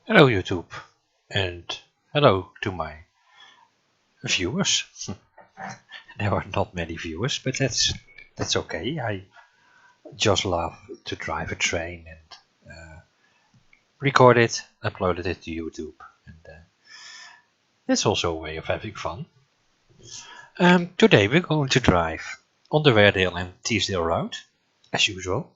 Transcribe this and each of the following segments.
Hello YouTube, and hello to my viewers. There are not many viewers, but that's okay. I just love to drive a train and record it, upload it to YouTube, and that's also a way of having fun. Today we're going to drive on the Weardale and Teesdale route, as usual,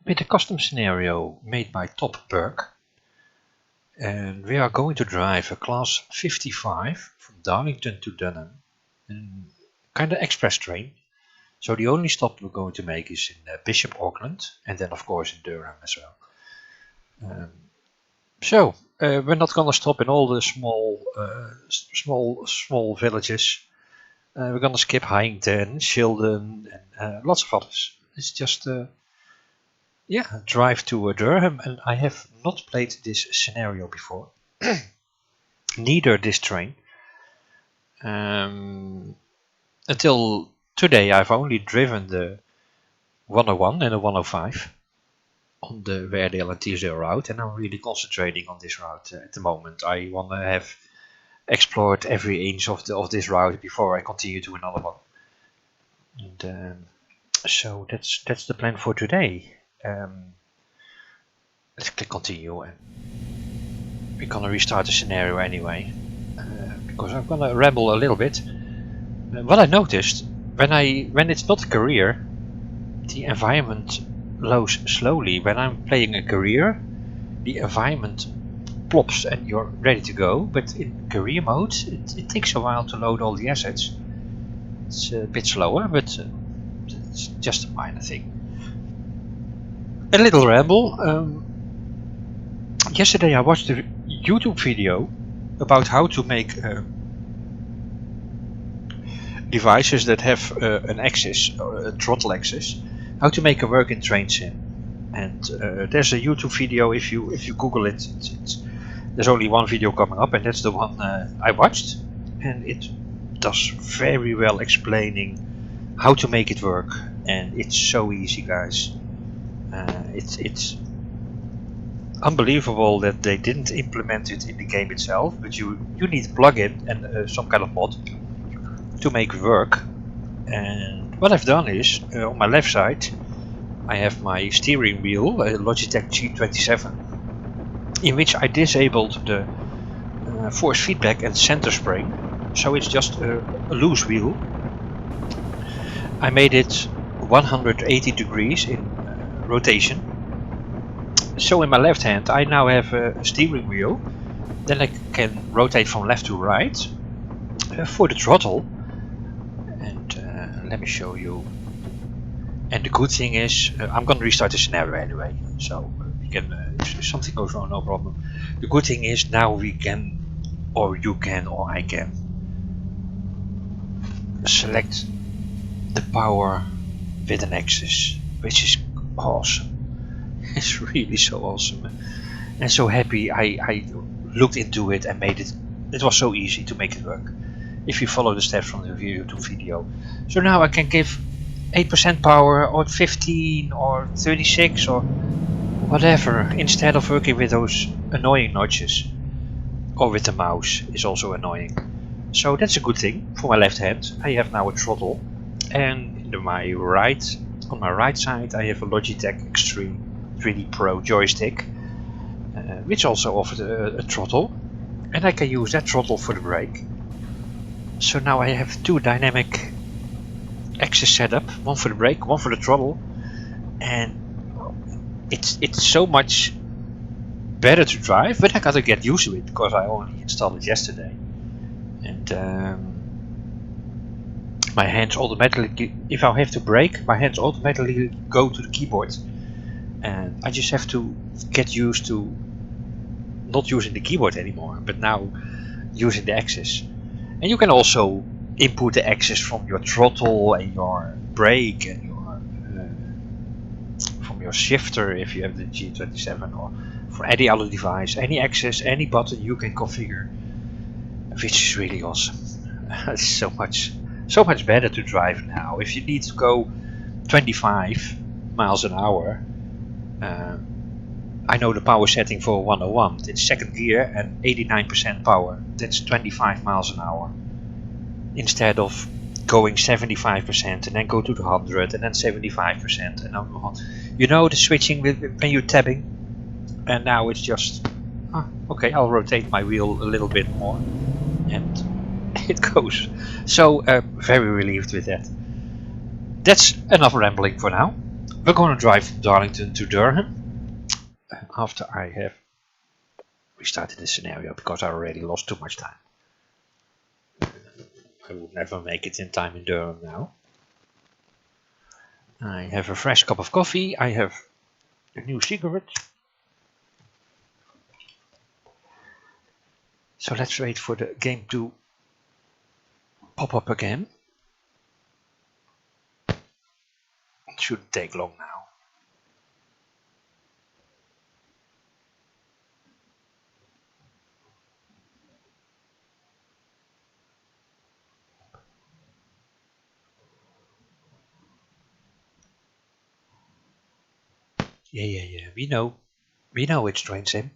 with a custom scenario made by TobBirk. And we are going to drive a class 55 from Darlington to Dunham, kind of express train. So the only stop we're going to make is in Bishop Auckland, and then of course in Durham as well. We're not going to stop in all the small villages. We're going to skip Hyington, Shildon, and lots of others. It's just drive to Durham, and I have not played this scenario before. Neither this train. Until today I've only driven the 101 and the 105 on the Weardale and Teesdale route, and I'm really concentrating on this route at the moment. I want to have explored every inch of this route before I continue to another one. And so that's the plan for today. Let's click continue, and we're gonna restart the scenario anyway, because I'm gonna ramble a little bit. What I noticed when it's not a career, the environment loads slowly. When I'm playing a career, the environment plops and you're ready to go. But in career mode, it takes a while to load all the assets. It's a bit slower, but it's just a minor thing. A little ramble. Yesterday I watched a YouTube video about how to make devices that have an axis, a throttle axis, how to make it work in train sim. And there's a YouTube video. If you Google it, there's only one video coming up, and that's the one I watched, and it does very well explaining how to make it work, and it's so easy, guys. It's unbelievable that they didn't implement it in the game itself, but you need a plugin and some kind of mod to make it work. And what I've done is, on my left side I have my steering wheel, Logitech G27, in which I disabled the force feedback and center spring, so it's just a loose wheel. I made it 180 degrees in rotation. So in my left hand I now have a steering wheel. Then I can rotate from left to right for the throttle. And let me show you. And the good thing is, I'm going to restart the scenario anyway, so we can, if something goes wrong, no problem. The good thing is now we can, or you can, or I can select the power with an axis, which is awesome. It's really so awesome, and so happy I looked into it and made it. It was so easy to make it work if you follow the steps from the YouTube video. So now I can give 8% power, or 15, or 36, or whatever, instead of working with those annoying notches, or with the mouse is also annoying. So that's a good thing for my left hand. I have now a throttle, and on my right side I have a Logitech Extreme 3D Pro joystick, which also offers a throttle, and I can use that throttle for the brake. So now I have two dynamic axis setup, one for the brake, one for the throttle, and it's so much better to drive. But I gotta get used to it because I only installed it yesterday, and my hands automatically, if I have to brake, my hands automatically go to the keyboard, and I just have to get used to not using the keyboard anymore, but now using the axis. And you can also input the axis from your throttle and your brake and your from your shifter if you have the G27, or for any other device, any axis, any button you can configure, which is really awesome. It's so much better to drive now. If you need to go 25 miles an hour, I know the power setting for 101. It's second gear and 89% power. That's 25 miles an hour. Instead of going 75% and then go to the 100 and then 75% and then, you know, the switching when you're tabbing. And now it's just, okay, I'll rotate my wheel a little bit more and it goes. So very relieved with that. That's enough rambling for now. We're going to drive from Darlington to Durham after I have restarted this scenario because I already lost too much time. I will never make it in time in Durham now. I have a fresh cup of coffee. I have a new cigarette. So let's wait for the game to pop up again. It shouldn't take long now. Yeah. We know it's train sim.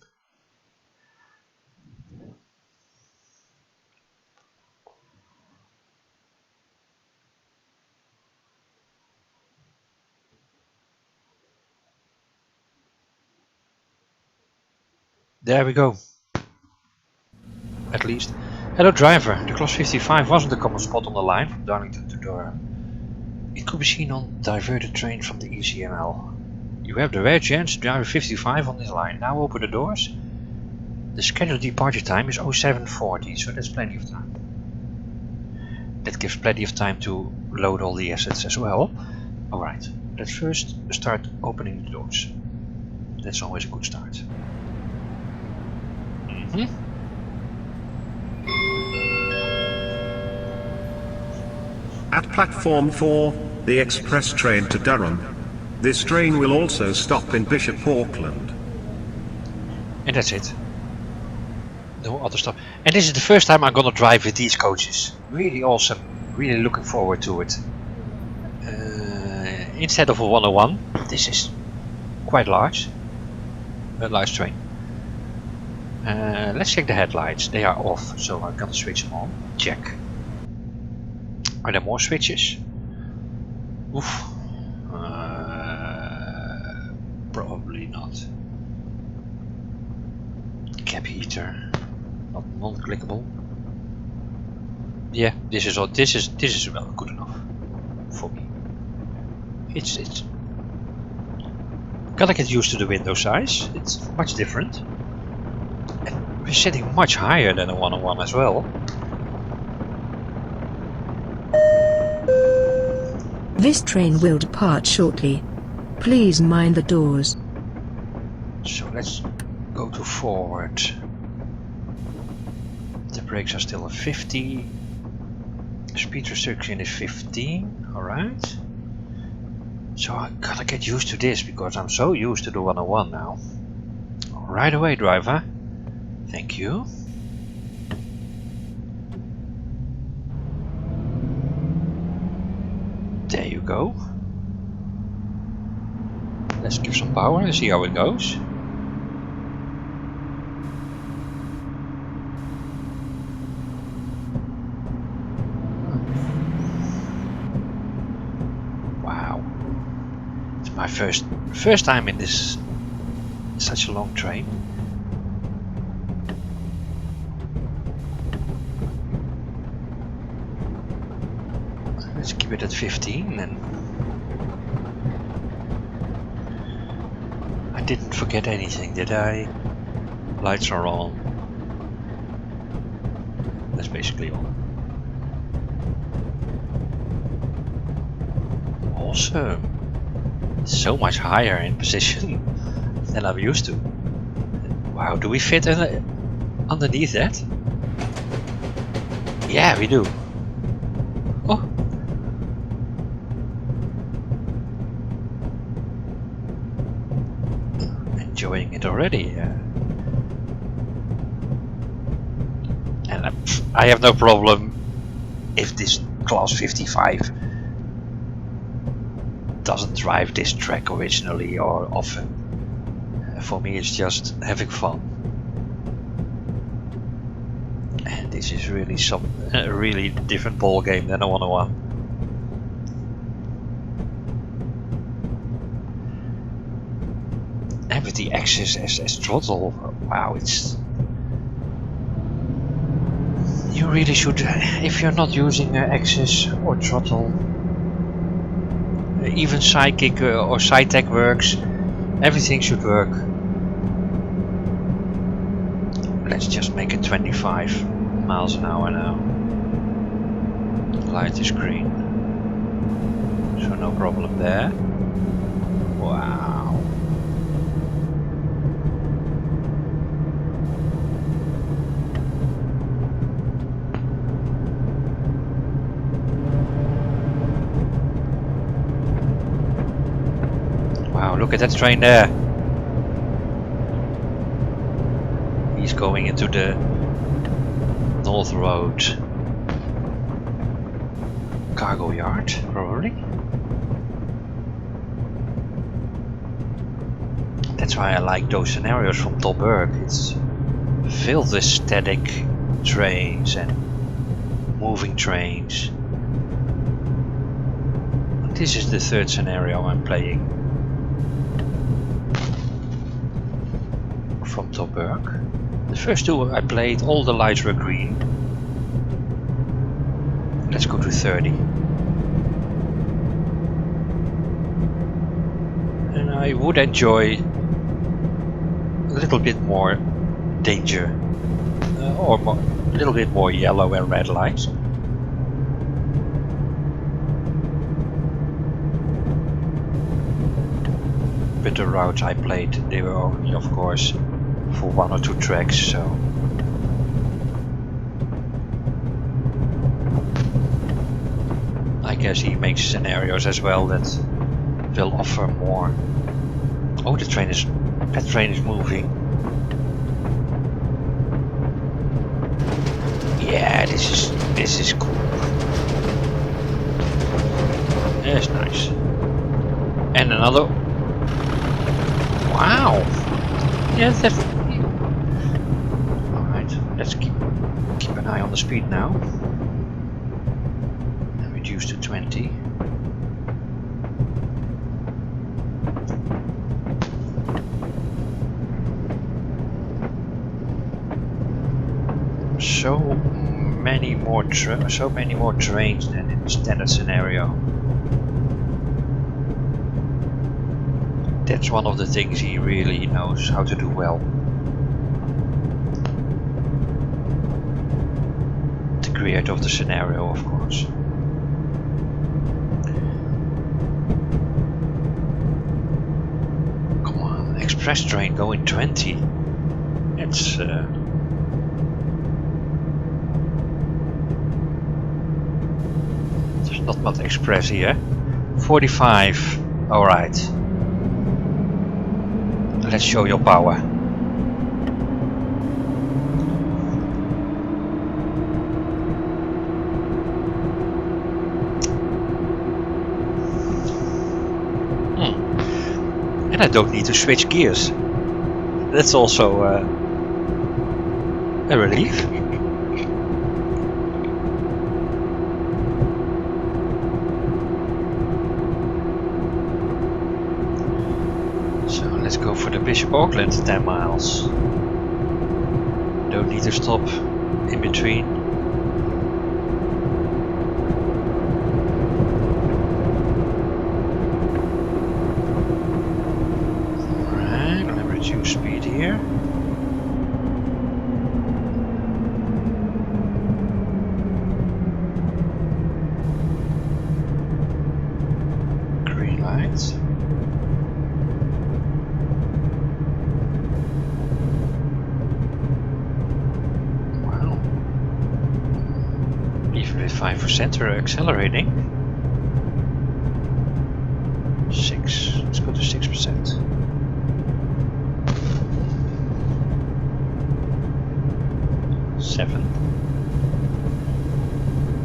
There we go. At least. Hello driver, the class 55 wasn't a common spot on the line from Darlington to Durham. It could be seen on diverted trains from the ECML. You have the rare chance to drive a 55 on this line. Now open the doors. The scheduled departure time is 0740, so that's plenty of time. That gives plenty of time to load all the assets as well. Alright, let's first start opening the doors. That's always a good start. At platform 4, the express train to Durham. This train will also stop in Bishop Auckland. And that's it. No other stop. And this is the first time I'm gonna drive with these coaches. Really awesome. Really looking forward to it. Instead of a 101, this is quite large. A large train. Let's check the headlights. They are off, so I'm gonna switch them on. Check. Are there more switches? Oof. Probably not. Cab heater, not non-clickable. Yeah, this is all. This is well good enough for me. It's gotta get used to the window size. It's much different, and we're sitting much higher than a 101 as well. This train will depart shortly. Please mind the doors. So let's go to forward. The brakes are still at 50. Speed restriction is 15. Alright. So I gotta get used to this because I'm so used to the 101 now. Right away, driver. Thank you. There you go. Let's give some power and see how it goes. Wow. It's my first time in this such a long train. Let's keep it at 15 and I didn't forget anything, did I? Lights are on. That's basically all. Awesome. So much higher in position than I'm used to. Wow, do we fit underneath that? Yeah, we do. Oh. Enjoying it already. And I have no problem if this class 55 doesn't drive this track originally or often. For me it's just having fun. And this is really some really different ball game than a 101. And with the axis as throttle, wow, it's... You really should, if you're not using axis or throttle, even sidekick or side tag works, everything should work. Let's just make it 25 miles an hour now. Light is green, so no problem there. Wow. Wow, look at that train there. He's going into the North Road cargo yard, probably. That's why I like those scenarios from TobBirk. It's filled with static trains and moving trains. This is the third scenario I'm playing from TobBirk. The first two I played, all the lights were green. Let's go to 30. And I would enjoy a little bit more danger, or a little bit more yellow and red lights. But the routes I played, they were only, of course, for 1 or 2 tracks, so I guess he makes scenarios as well that will offer more. Oh, that train is moving. Yeah, this is cool. That's nice. And another. Wow. Yes, that's. Alright, let's keep an eye on the speed now. And reduce to 20. So many more trains than in the standard scenario. That's one of the things he really knows how to do well. The creator of the scenario, of course. Come on, express train going 20. It's there's not much express here. 45. All right. Let's show your power. And I don't need to switch gears. That's also a relief. So let's go for the Bishop Auckland 10 miles. Don't need to stop in between. Alright, let me reduce speed here. Green lights. With 5% we're accelerating. 6. Let's go to 6%. Seven.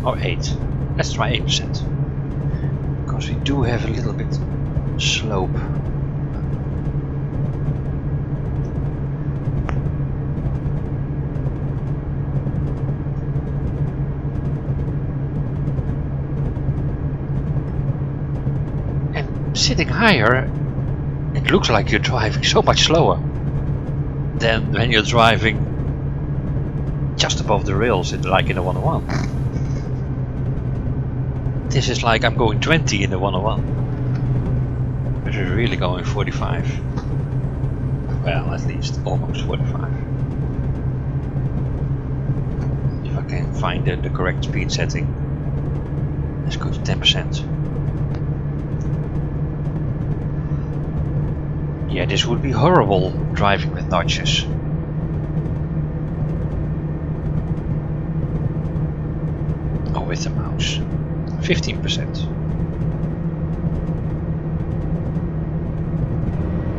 Or 8. Let's try 8%. Because we do have a little bit slope. sitting higher, it looks like you're driving so much slower than when you're driving just above the rails, like in the 101. This is like I'm going 20 in the 101, but we're really going 45. Well, at least almost 45. If I can find the correct speed setting. Let's go to 10%. Yeah, this would be horrible driving with notches. Oh, with the mouse. 15%.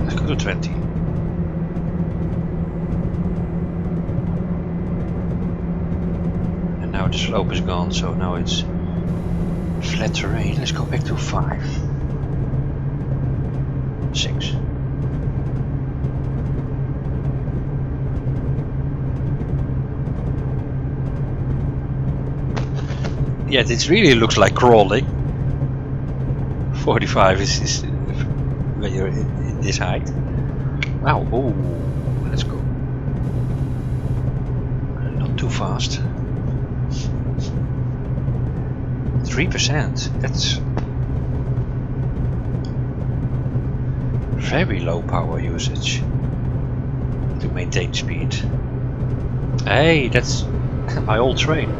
Let's go to 20. And now the slope is gone, so now it's flat terrain. Let's go back to 5. 6. Yeah, this really looks like crawling. 45 is when you're in this height. Wow, oh, let's go. Not too fast. 3%, that's very low power usage to maintain speed. Hey, that's my old train.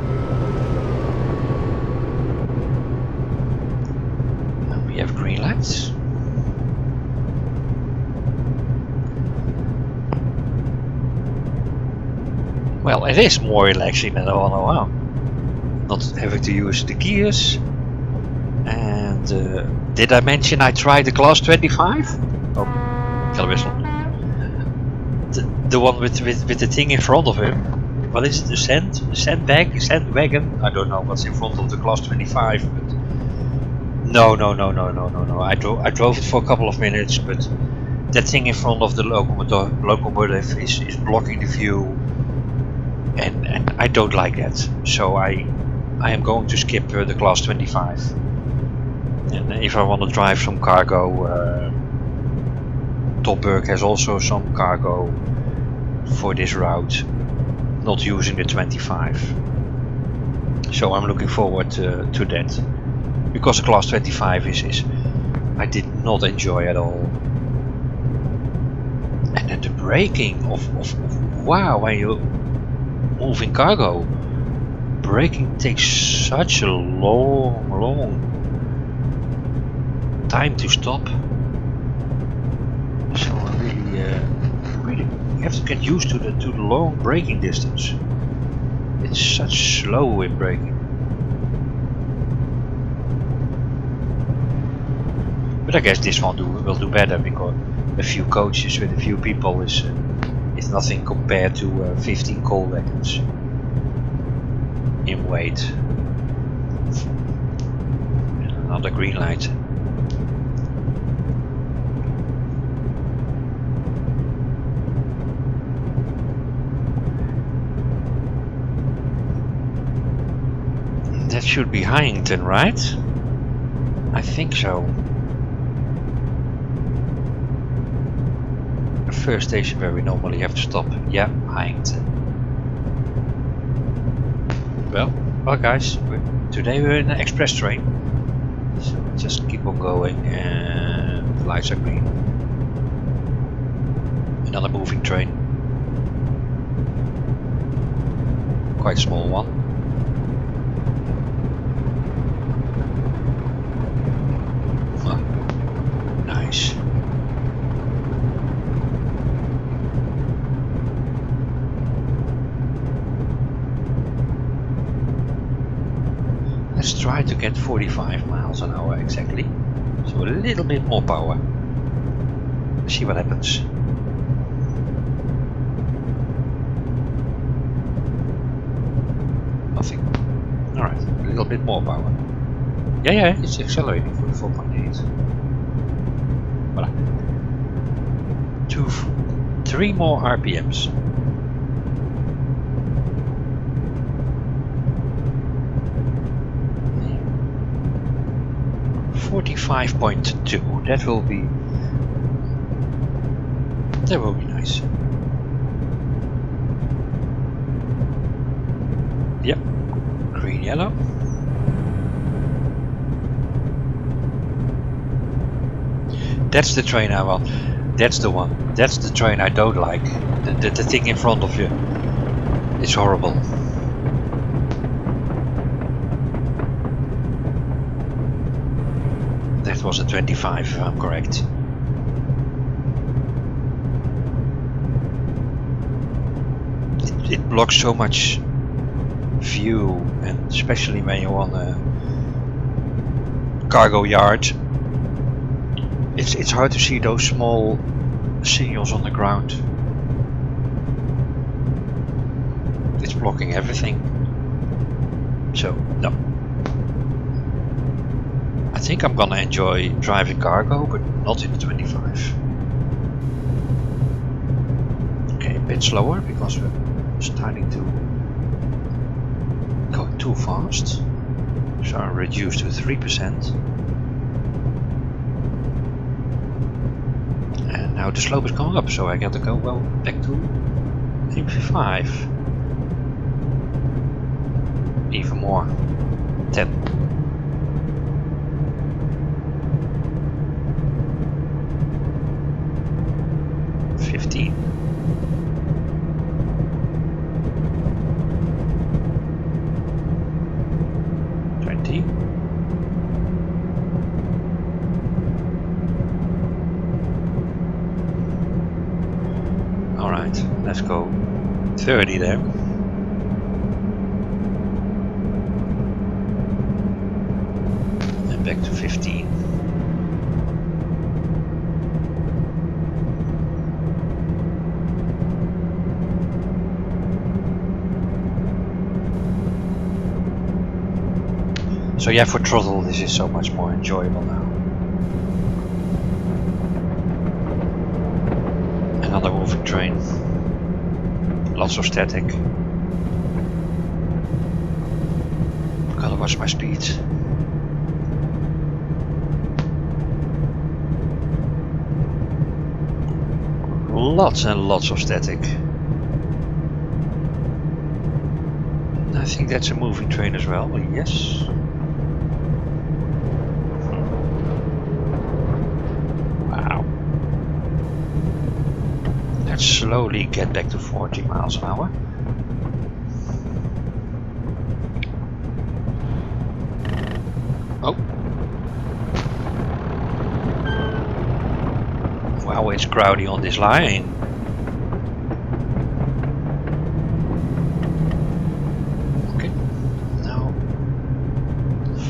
We have green lights. Well, it is more relaxing than the 101. Not having to use the gears. And did I mention I tried the class 25? Oh, whistle. The one with the thing in front of him. What is it? The sandwagon? I don't know what's in front of the class 25. But no. I drove it for a couple of minutes, but that thing in front of the locomotive is blocking the view, and I don't like that. So I am going to skip the class 25. And if I want to drive some cargo, TobBirk has also some cargo for this route, not using the 25. So I'm looking forward to that, because the class 25 is I did not enjoy at all. And then the braking of wow, when you're moving cargo, braking takes such a long time to stop. So I really you have to get used to the long braking distance. It's such slow in braking. But I guess this one will do better, because a few coaches with a few people is nothing compared to 15 coal wagons in weight. And another green light. That should be Huntington, right? I think so. The first station where we normally have to stop. Yeah, Huntington. Well guys, today we're in an express train. So just keep on going, and the lights are green. Another moving train. Quite a small one. Nice. Let's try to get 45 miles an hour exactly. So a little bit more power. Let's see what happens. Nothing. Alright, a little bit more power. Yeah, it's accelerating for the 4.8. Voilà. 3 more RPMs. 45.2. That will be nice. Yep. Green, yellow. That's the train I want. That's the one. That's the train I don't like. The thing in front of you. It's horrible. That was a 25 if I'm correct. It blocks so much view, and especially when you're on a cargo yard. It's hard to see those small signals on the ground. It's blocking everything. So no. I think I'm gonna enjoy driving cargo, but not in the 25. Okay, a bit slower because we're starting to go too fast. So I reduce to 3%. And now the slope is going up, so I got to go well back to 85. Even more. 10. $15. $20. All right, let's go 30 there. And back to 15. So yeah, for throttle this is so much more enjoyable now. Another moving train. Lots of static. Gotta watch my speed. Lots and lots of static. I think that's a moving train as well, yes. Slowly get back to 40 miles an hour. Oh. Wow, it's crowded on this line. Okay. Now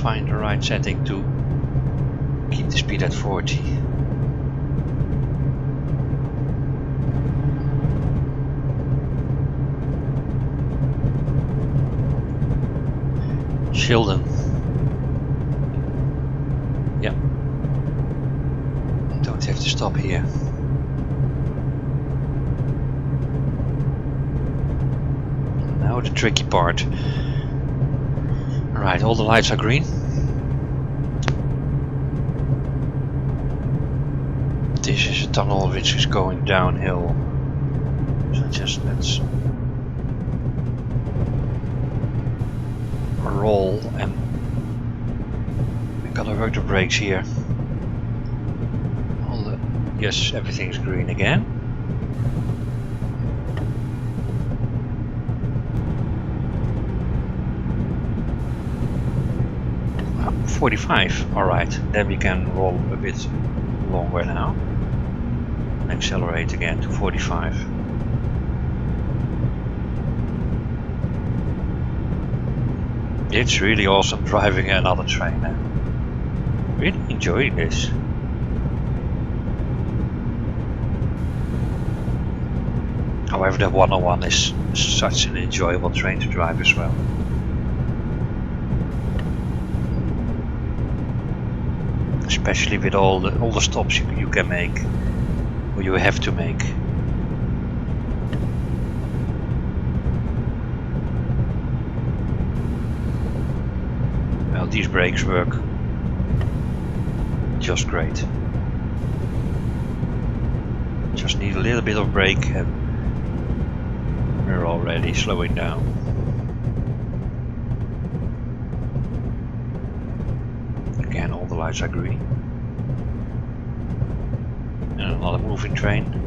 find the right setting to keep the speed at 40. Shildon. Yeah. Don't have to stop here. Now the tricky part. Alright, all the lights are green. This is a tunnel which is going downhill. So just let's roll, and we gotta work the brakes here. Yes, everything's green again. Ah, 45. Alright, then we can roll a bit longer now and accelerate again to 45. It's really awesome driving another train. Really enjoying this. However, the 101 is such an enjoyable train to drive as well. Especially with all the stops you can make, or you have to make. These brakes work just great. Just need a little bit of brake and we're already slowing down. Again, all the lights are green. And another moving train.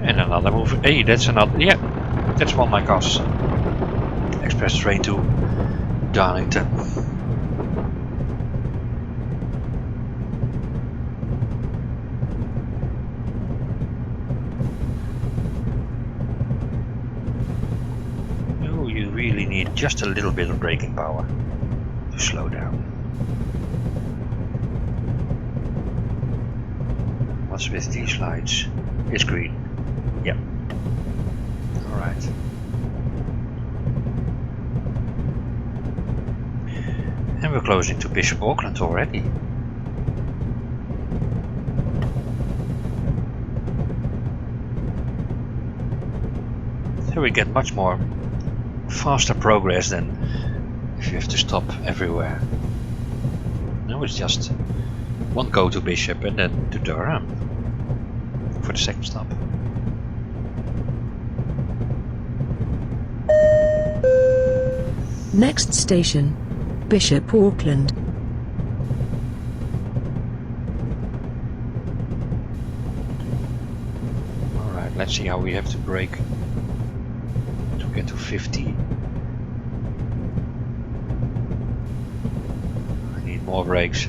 And another moving. Hey, that's another. Yeah, that's one like us. Express train to Darlington. Oh, you really need just a little bit of braking power to slow down. What's with these lights? It's green. Yep. Alright. And we're closing to Bishop Auckland already. So we get much more faster progress than if you have to stop everywhere. Now it's just one go to Bishop and then to Durham for the second stop. Next station, Bishop Auckland. Alright, let's see how we have to brake to get to 50. I need more brakes.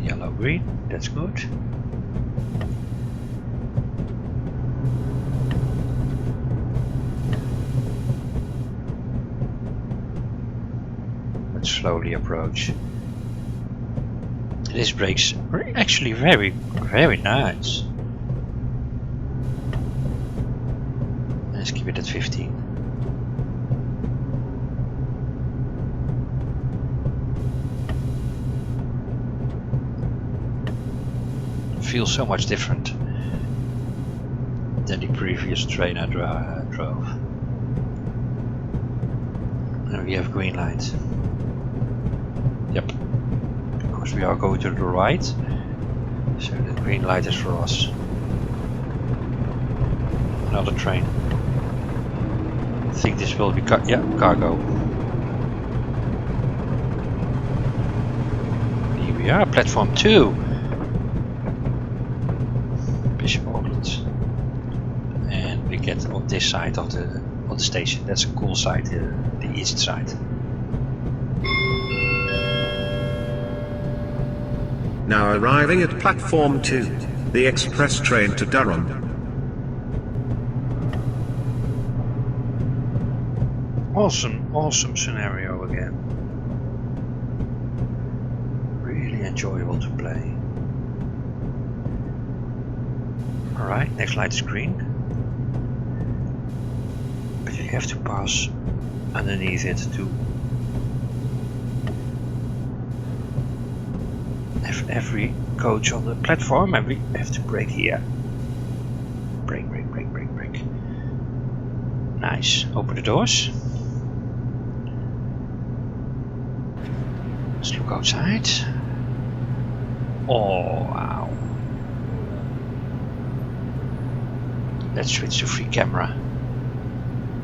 Yellow, green, that's good. Slowly approach. This brakes are actually very nice. Let's keep it at 15. Feels so much different than the previous train I drove. And we have green light. Yep, because we are going to the right, so the green light is for us. Another train. I think this will be cargo. Here we are, platform 2. Bishop Auckland. And we get on this side of the station. That's a cool side, the east side. Now arriving at platform 2, the express train to Durham. Awesome scenario again. Really enjoyable to play. Alright, next light is green. But you have to pass underneath it to every coach on the platform, and we have to brake here. Brake. Nice. Open the doors. Let's look outside. Oh wow. Let's switch to free camera.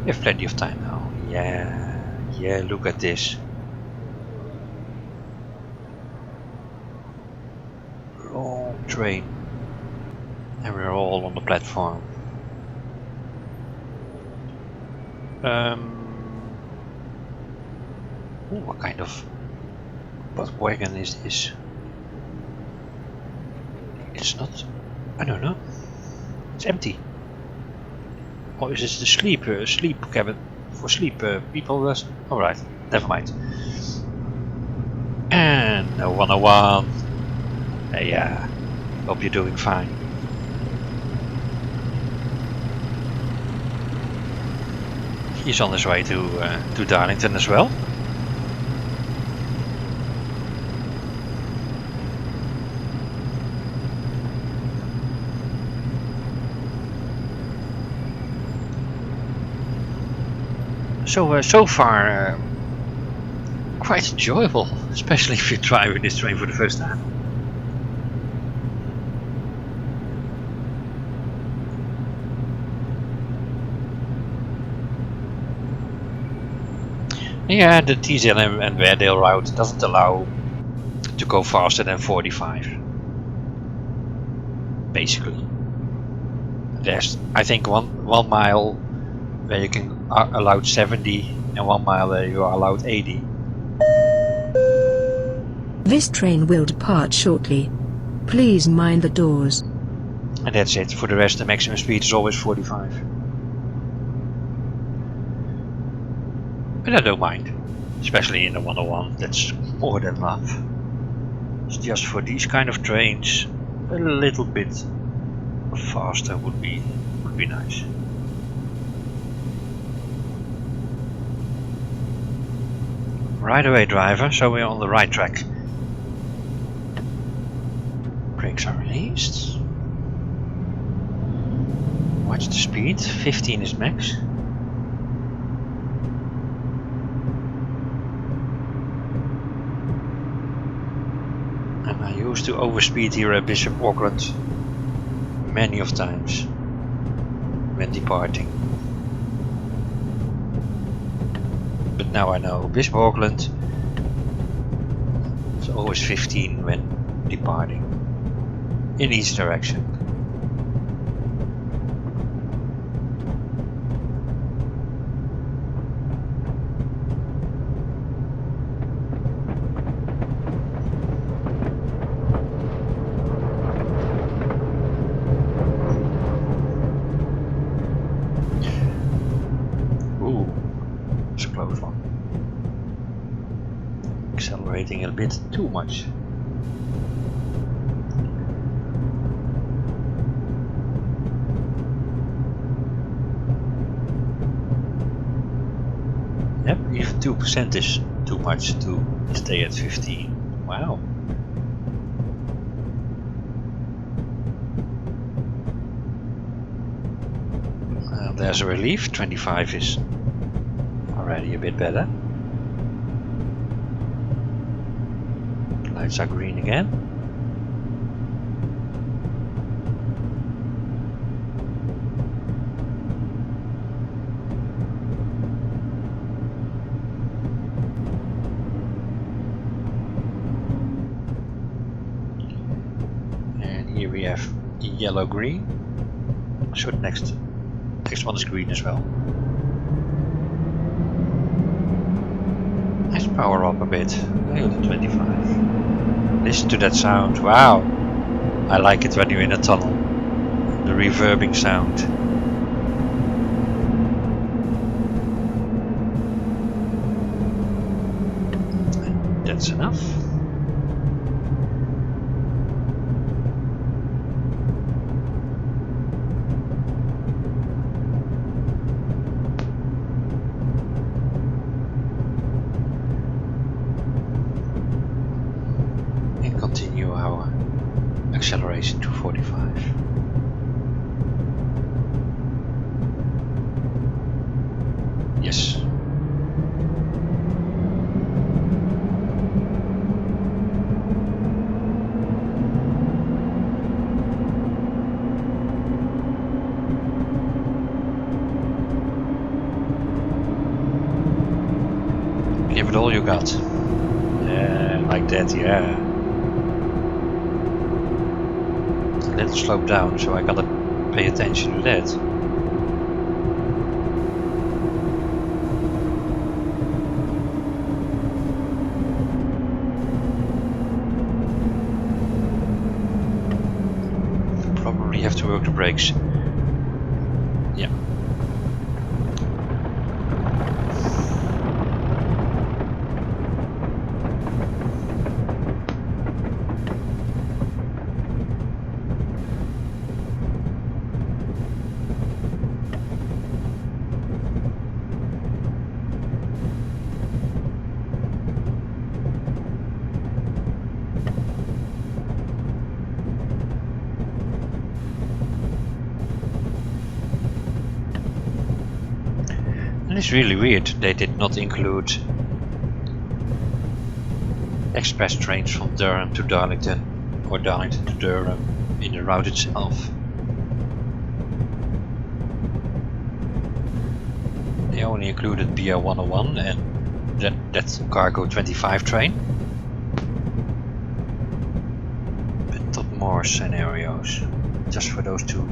We have plenty of time now. Yeah, look at this. Long train. And we're all on the platform. What kind of wagon is this? It's not. I don't know. It's empty. Or is this the sleep cabin for sleep people? All right, never mind. And 101. Yeah, hope you're doing fine. He's on his way to Darlington as well. So far, quite enjoyable, especially if you're driving this train for the first time. Yeah, the Teesdale and Weardale route doesn't allow to go faster than 45. Basically, there's I think one mile where you can allowed 70 and 1 mile where you are allowed 80. This train will depart shortly. Please mind the doors. And that's it. For the rest, the maximum speed is always 45. But I don't mind, especially in the 101. That's more than enough. It's just for these kind of trains, a little bit faster would be nice. Right away, driver, so we're on the right track. Brakes are released. Watch the speed, 15 is max. And I used to overspeed here at Bishop Auckland many of times when departing. But now I know Bishop Auckland is always 15 when departing in each direction. Accelerating a bit too much. Yep, even 2% is too much to stay at 15. Wow. There's a relief, 25 is already a bit better. Lights are green again. And here we have yellow green. So the next one is green as well. Let's power up a bit. To 25. Listen to that sound. Wow. I like it when you're in a tunnel. The reverbing sound. And that's enough. Continue our acceleration to 45. Yes. Give it all you got. Yeah, like that, yeah. Little slope down, so I gotta pay attention to that. Probably have to work the brakes. Yeah. And it's really weird they did not include express trains from Durham to Darlington or Darlington to Durham in the route itself. They only included BR 101 and that's Cargo 25 train. But not more scenarios, just for those two.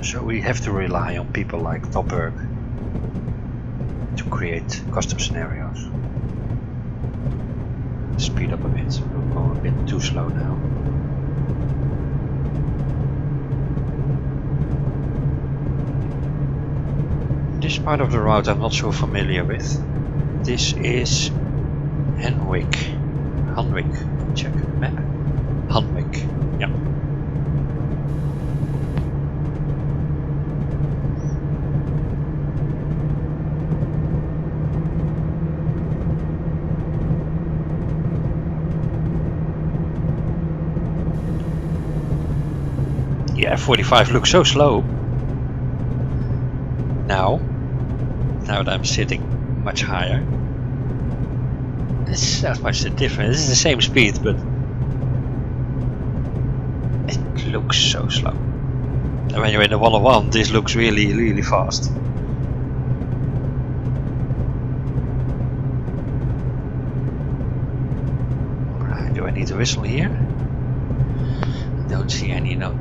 So we have to rely on people like TobBirk to create custom scenarios. Speed up a bit, we'll go a bit too slow now. This part of the route I'm not so familiar with. This is Hanwick. Check map. Hanwick, yeah. Yeah, 45 looks so slow. Now that I'm sitting much higher, it's not much different. This is the same speed, but it looks so slow. And when you're in the 101, this looks really, really fast. Alright, do I need to whistle here? Don't see any, no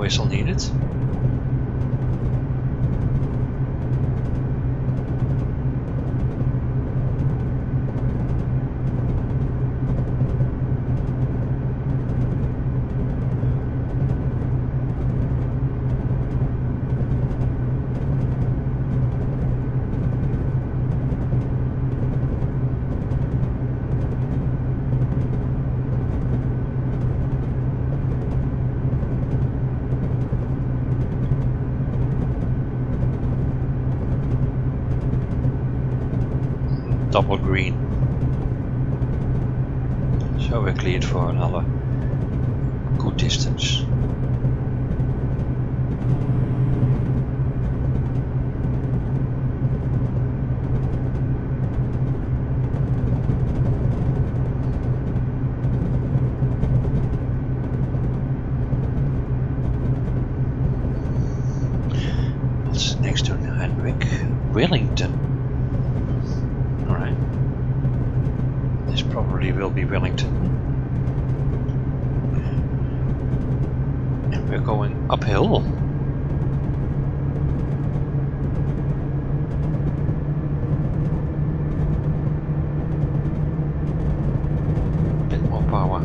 whistle needed. Double green. So we're cleared for another good distance. What's next to Hanwick? Wellington. This probably will be Wellington. And we're going uphill. Bit more power.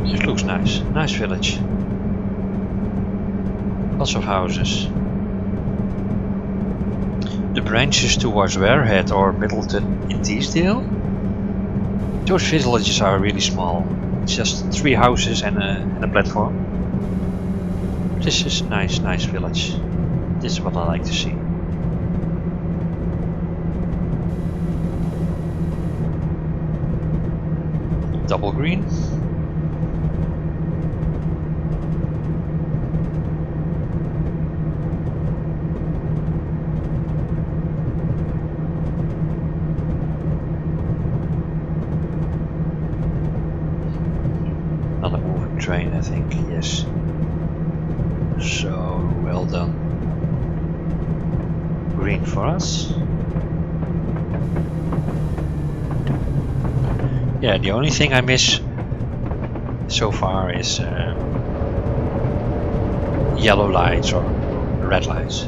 This looks nice. Nice village. Lots of houses. The branches towards Weardale or Middleton in Teesdale, those villages are really small. It's just 3 houses and a platform. This is a nice village. This is what I like to see. Double green. Another moving train, I think, yes. So, well done. Green for us. Yeah, the only thing I miss so far is yellow lights or red lights.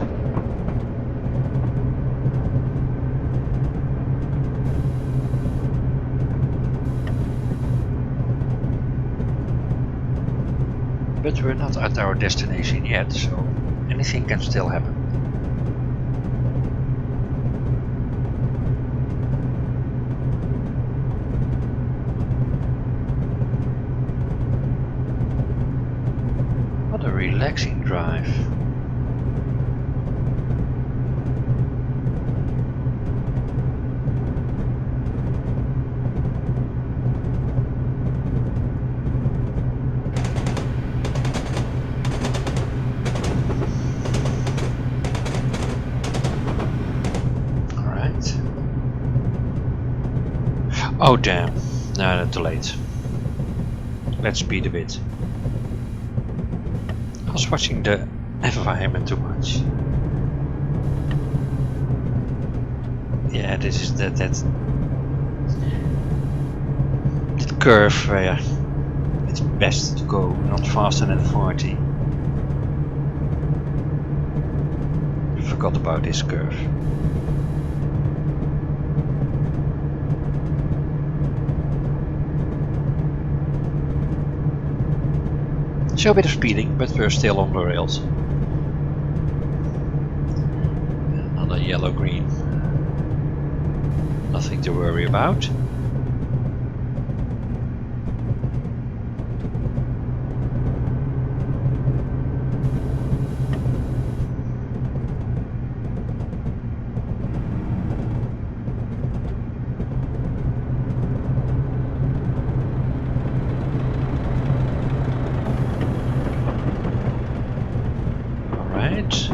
But we're not at our destination yet, so anything can still happen. What a relaxing drive. Oh damn, no, too late. Let's speed a bit. I was watching the environment too much. Yeah, this is that curve where it's best to go not faster than 40. I forgot about this curve. So a bit of speeding, but we're still on the rails. Another yellow-green. Nothing to worry about.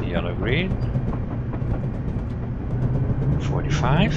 Yellow green 45.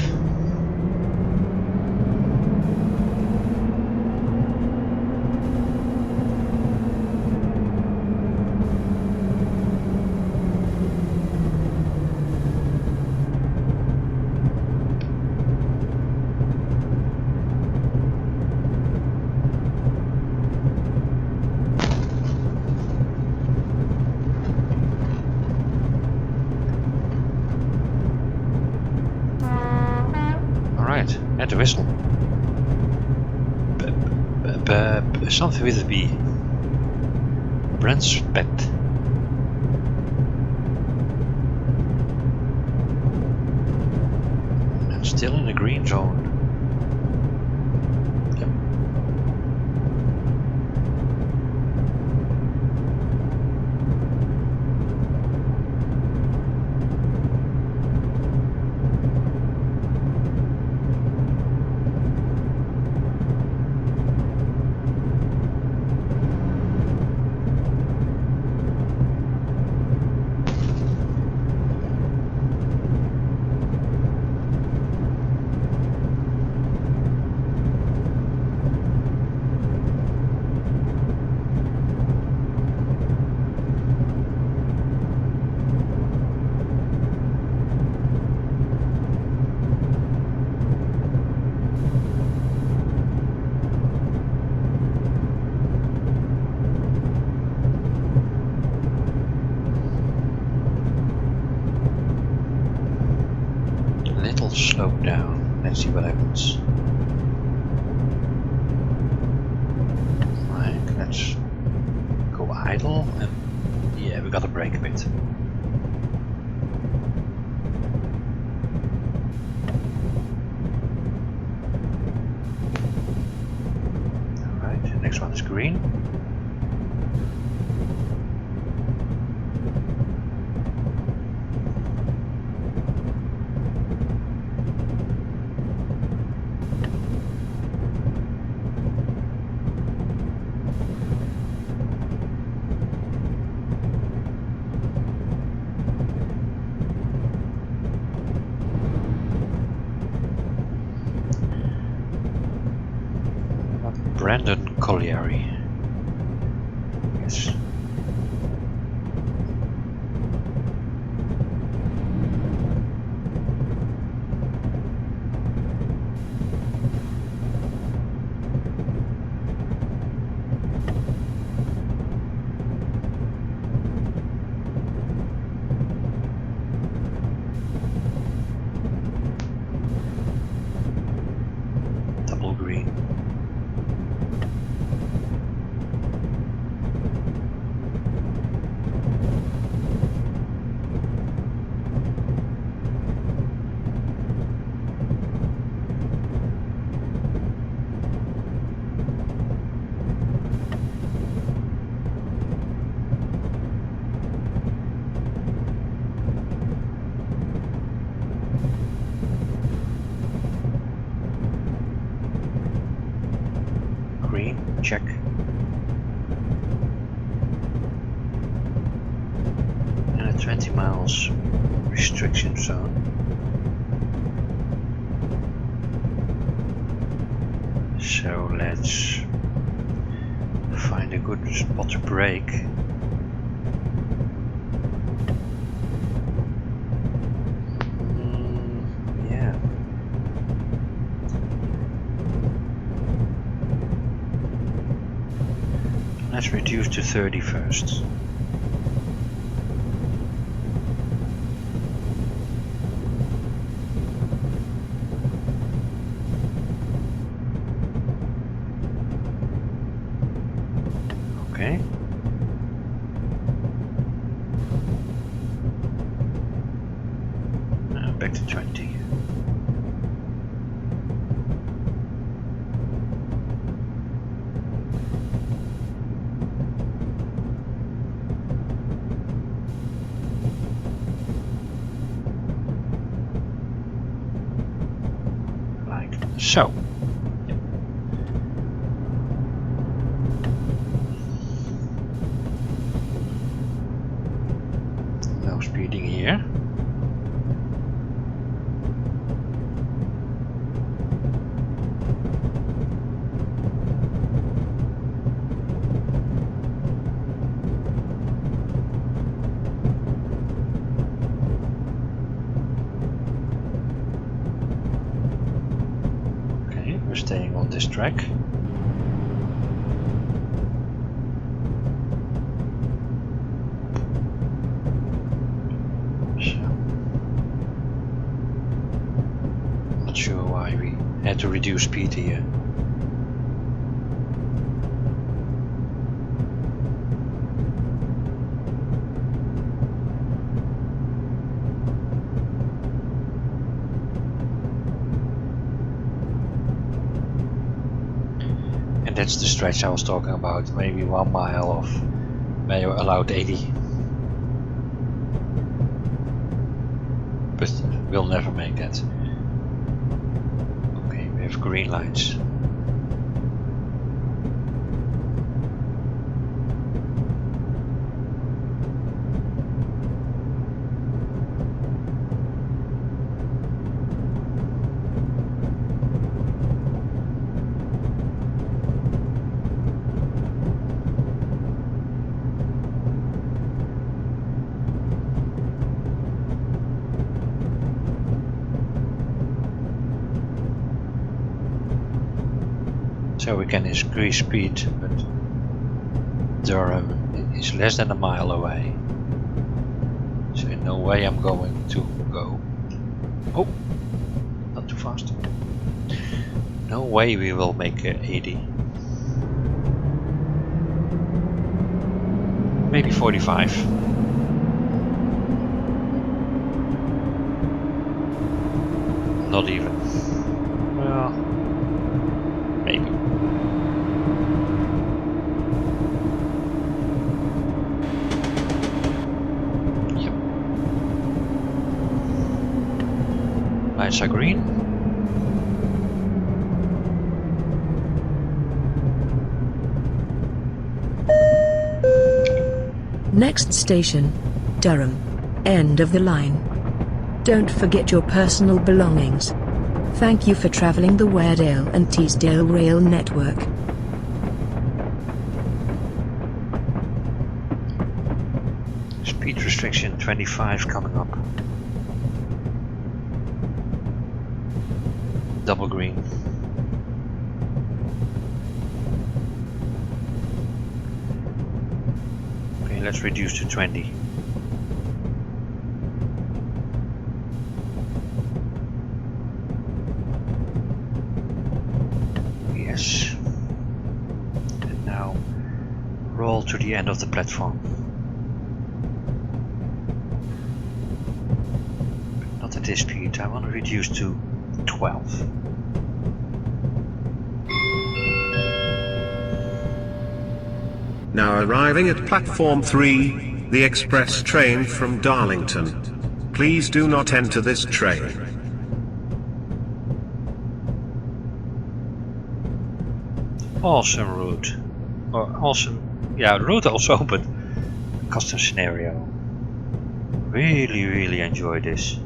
And the whistle. Something with a B. Brunspet. And still in the green zone. Yep. Slow down. Let's see what happens. Right, let's go idle and yeah, we gotta brake a bit. Alright, next one is green. Brandon Colliery. Yes. Double green. Check. And a 20 miles restriction zone. So let's find a good spot to brake. Yeah. Let's reduce to 30 first. Okay. Back to 20. Like so. No speeding here. Okay, we're staying on this track. Not sure why we had to reduce speed here. And that's the stretch I was talking about, maybe 1 mile of where you're allowed 80. But we'll never make that. Okay, we have green lights. So we can increase speed, but Durham is less than a mile away. So in no way I'm going to go. Oh, not too fast. No way we will make 80. Maybe 45. Not even. Well, maybe. Yep. Lights are green. Next station, Durham. End of the line. Don't forget your personal belongings. Thank you for traveling the Weardale and Teesdale rail network. Speed restriction 25 coming up. Double green. Okay, let's reduce to 20. Yes. And now roll to the end of the platform. But not at this speed, I want to reduce to 12. Now arriving at platform 3, the express train from Darlington. Please do not enter this train. Awesome route. Or awesome, yeah, route also, but custom scenario. Really enjoy this.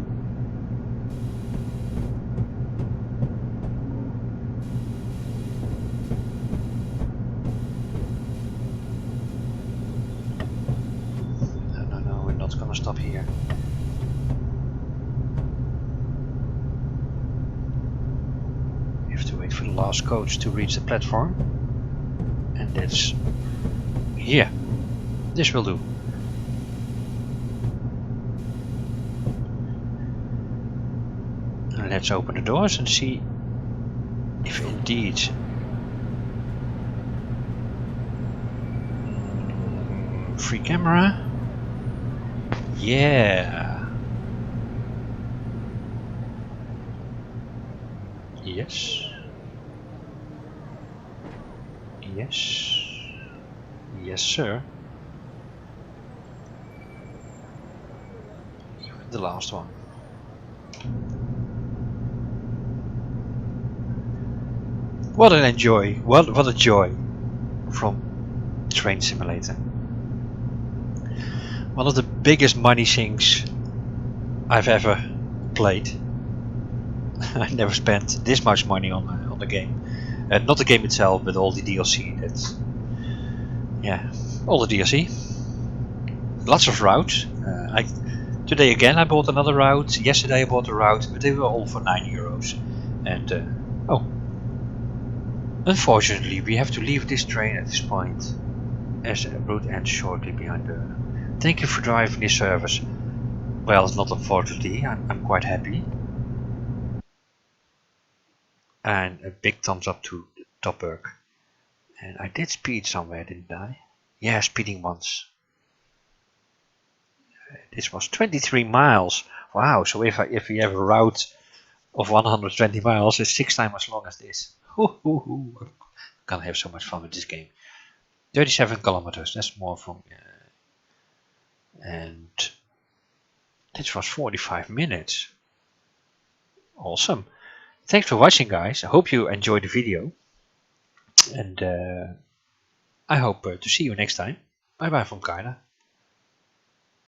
stop here. We have to wait for the last coach to reach the platform. And that's here. This will do. And let's open the doors and see if indeed free camera. Yeah. Yes. Yes. Yes, sir. Even the last one. What an enjoy! What a joy from Train Simulator. One of the biggest money sinks I've ever played. I never spent this much money on the game. Not the game itself, but all the DLC. That's all the DLC. Lots of routes. Today again I bought another route. Yesterday I bought a route, but they were all for €9. And unfortunately, we have to leave this train at this point, as the route ends shortly behind Durham. Thank you for driving this service. Well, it's not unfortunately, I'm quite happy. And a big thumbs up to TobBirk. And I did speed somewhere, didn't I? Yeah, speeding once. This was 23 miles. Wow, so if you have a route of 120 miles, it's 6 times as long as this. I'm gonna have so much fun with this game. 37 kilometers, that's more from... and this was 45 minutes. Awesome. Thanks for watching, guys. I hope you enjoyed the video. And I hope to see you next time. Bye bye from Kyla.